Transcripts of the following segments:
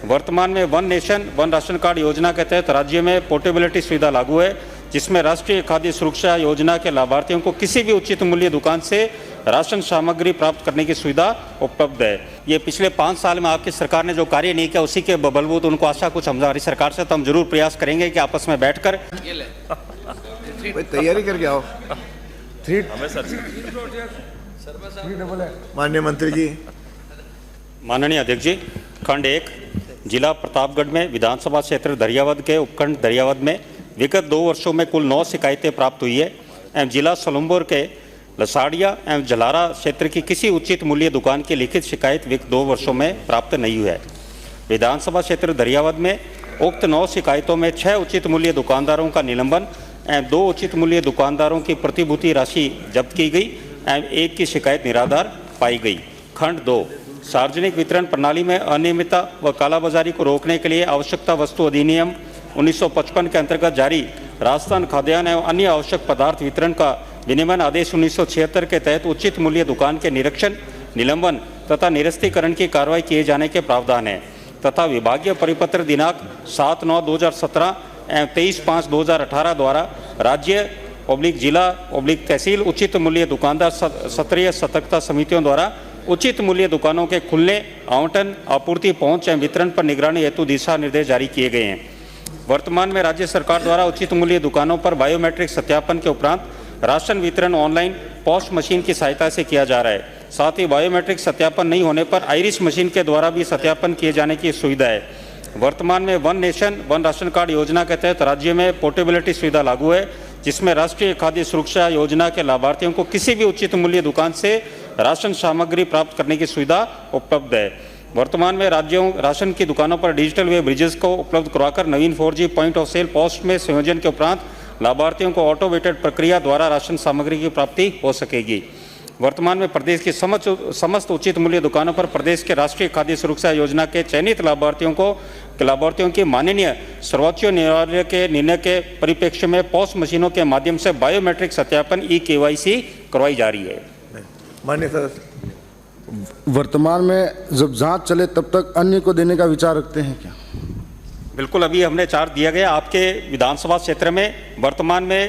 वर्तमान में one nation one ration card योजना के तहत राज्य में पोर्टेबिलिटी सुविधा लागू है, जिसमें राष्ट्रीय खाद्य सुरक्षा योजना के लाभार्थियों को किसी भी उचित मूल्य दुकान से राशन सामग्री प्राप्त करने की सुविधा उपलब्ध है। ये पिछले 5 साल में आपकी सरकार ने जो कार्य नहीं किया, उसी के बलबूत उनको आशा कुछ हमारी सरकार से, तो हम जरूर प्रयास करेंगे कि आपस में बैठकर तैयारी करके आओ। माननीय मंत्री जी। माननीय अध्यक्ष जी, खंड 1 जिला प्रतापगढ़ में विधानसभा क्षेत्र दरियावद के उपखंड दरियावद में विगत 2 वर्षों में कुल 9 शिकायतें प्राप्त हुई है एवं जिला सलुम्बुर के लसाड़िया एवं जलारा क्षेत्र की किसी उचित मूल्य दुकान की लिखित शिकायत विगत 2 वर्षों में प्राप्त नहीं हुई है। विधानसभा क्षेत्र दरियावद में उक्त 9 शिकायतों में 6 उचित मूल्य दुकानदारों का निलंबन एवं 2 उचित मूल्य दुकानदारों की प्रतिभूति राशि जब्त की गई एवं 1 की शिकायत निराधार पाई गई। खंड 2 सार्वजनिक वितरण प्रणाली में अनियमितता व कालाबाजारी को रोकने के लिए आवश्यकता वस्तु अधिनियम 1955 के अंतर्गत जारी राजस्थान खाद्यान्न एवं अन्य आवश्यक पदार्थ वितरण का विनियमन आदेश 1976 के तहत उचित मूल्य दुकान के निरीक्षण, निलंबन तथा निरस्तीकरण की कार्रवाई किए जाने के प्रावधान है तथा विभागीय परिपत्र दिनांक 7/9/2017 एवं 23/5/2018 द्वारा राज्य जिला तहसील उचित मूल्य दुकानदार स्तरीय सतर्कता समितियों द्वारा उचित मूल्य दुकानों के खुलने, आवंटन, आपूर्ति, पहुंच एवं वितरण पर निगरानी हेतु दिशा निर्देश जारी किए गए हैं। वर्तमान में राज्य सरकार द्वारा उचित मूल्य दुकानों पर बायोमेट्रिक सत्यापन के उपरांत राशन वितरण ऑनलाइन पोस्ट मशीन की सहायता से किया जा रहा है। साथ ही बायोमेट्रिक सत्यापन नहीं होने पर आइरिस मशीन के द्वारा भी सत्यापन किए जाने की सुविधा है। वर्तमान में one nation one ration card योजना के तहत राज्य में पोर्टेबिलिटी सुविधा लागू है, जिसमें राष्ट्रीय खाद्य सुरक्षा योजना के लाभार्थियों को किसी भी उचित मूल्य दुकान से राशन सामग्री प्राप्त करने की सुविधा उपलब्ध है। वर्तमान में राज्यों राशन की दुकानों पर डिजिटल वे ब्रिजेस को उपलब्ध करवाकर नवीन 4G point of sale post में संयोजन के उपरांत लाभार्थियों को ऑटोमेटेड प्रक्रिया द्वारा राशन सामग्री की प्राप्ति हो सकेगी। वर्तमान में प्रदेश की समस्त उचित मूल्य दुकानों पर प्रदेश के राष्ट्रीय खाद्य सुरक्षा योजना के चयनित लाभार्थियों की माननीय सर्वोच्च न्यायालय के निर्णय के परिप्रेक्ष्य में पोस्ट मशीनों के माध्यम से बायोमेट्रिक सत्यापन KYC करवाई जा रही है। माननीय सर, वर्तमान में जब जांच चले तब तक अन्य को देने का विचार रखते हैं क्या? बिल्कुल, अभी हमने चार्ज दिया गया। आपके विधानसभा क्षेत्र में वर्तमान में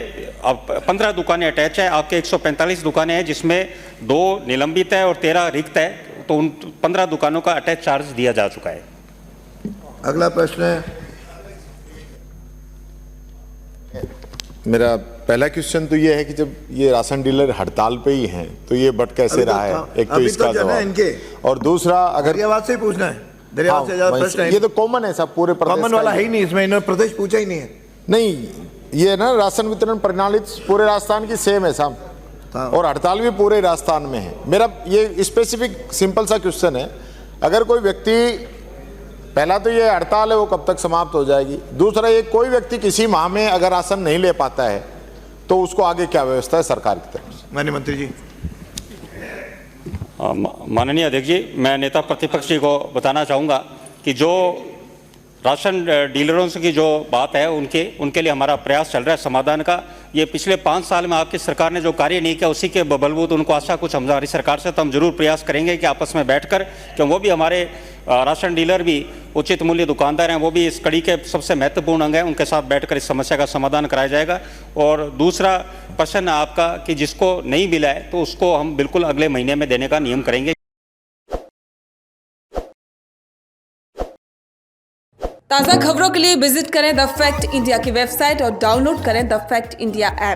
15 दुकानें अटैच है। आपके 145 दुकानें हैं, जिसमें 2 निलंबित है और 13 रिक्त है, तो उन 15 दुकानों का अटैच चार्ज दिया जा चुका है। अगला प्रश्न है। मेरा पहला क्वेश्चन तो ये है कि जब ये राशन डीलर हड़ताल पे ही हैं तो ये बट कैसे रहा है? एक तो इसका जवाब इनके, और दूसरा अगर दरियावाद से ही पूछना है। दरियावाद से ज्यादा प्रश्न है। ये तो कॉमन है सब पूरे प्रदेश कॉमन वाला है ही नहीं, इसमें इन्होंने प्रदेश पूछा ही नहीं है। नहीं, ये ना राशन वितरण प्रणाली पूरे राजस्थान की सेम है साहब, और हड़ताल भी पूरे राजस्थान में है। मेरा ये स्पेसिफिक सिंपल सा क्वेश्चन है, अगर कोई व्यक्ति, पहला तो ये हड़ताल है वो कब तक समाप्त हो जाएगी? दूसरा, ये कोई व्यक्ति किसी माह में अगर राशन नहीं ले पाता है तो उसको आगे क्या व्यवस्था है सरकार की तरफ से? माननीय मंत्री जी। माननीय अध्यक्ष जी, मैं नेता प्रतिपक्ष जी को बताना चाहूँगा कि जो राशन डीलरों की जो बात है उनके लिए हमारा प्रयास चल रहा है समाधान का। ये पिछले 5 साल में आपकी सरकार ने जो कार्य नहीं किया, उसी के बलबूत उनको आशा कुछ हमारी सरकार से, तो हम जरूर प्रयास करेंगे कि आपस में बैठकर, क्योंकि वो भी हमारे राशन डीलर भी उचित मूल्य दुकानदार हैं, वो भी इस कड़ी के सबसे महत्वपूर्ण अंग हैं, उनके साथ बैठकर इस समस्या का समाधान कराया जाएगा। और दूसरा प्रश्न आपका कि जिसको नहीं मिला है तो उसको हम बिल्कुल अगले महीने में देने का नियम करेंगे। ताज़ा खबरों के लिए विजिट करें द फैक्ट इंडिया की वेबसाइट और डाउनलोड करें द फैक्ट इंडिया ऐप।